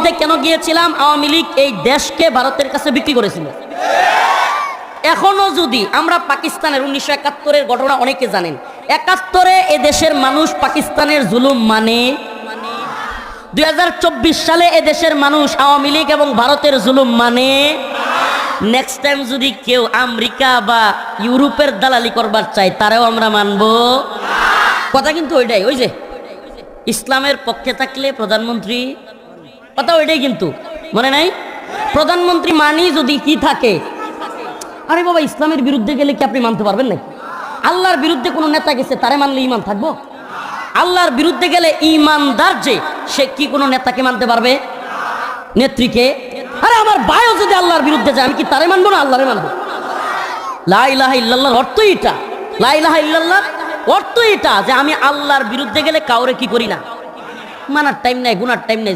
বিরুদ্ধে কেন গিয়েছিলাম? আওয়ামী লীগ এই দেশকে ভারতের কাছে বিক্রি করেছিল। এখনো যদি আমরা পাকিস্তানের 1971-এর ঘটনা অনেকে জানেন, 71-এ এ দেশের মানুষ পাকিস্তানের জুলুম মানে, 2024 সালে এ দেশের মানুষ আওয়ামী লীগ এবং ভারতের জুলুম মানে। নেক্সট টাইম যদি কেউ আমেরিকা বা ইউরোপের দালালি করবার চায়, তারাও আমরা মানব। কথা কিন্তু ওইটাই, ওই যে ইসলামের পক্ষে থাকলে প্রধানমন্ত্রী, কথা ওইটাই কিন্তু মনে নাই? প্রধানমন্ত্রী মানি যদি কি থাকে, আরে বাবা ইসলামের বিরুদ্ধে গেলে কি আপনি মানতে পারবেন নাকি? আল্লাহর বিরুদ্ধে কোনো নেতা গেছে, তারে মানলে ইমান থাকবো? আল্লাহর বিরুদ্ধে গেলে ইমানদার যে, সে কি কোনো নেতাকে মানতে পারবে? নেত্রীকে? আরে আমার ভাইও যদি আল্লাহর বিরুদ্ধে যায়, আমি কি তারে মানবো না আল্লাহরে মানবো? লা ইলাহা ইল্লাল্লাহর অর্থ এটা, লা ইলাহা ইল্লাল্লাহর অর্থ এটা যে আমি আল্লাহর বিরুদ্ধে গেলে কাউরে কি করি না, মানার টাইম নাই, গুনার টাইম নাই।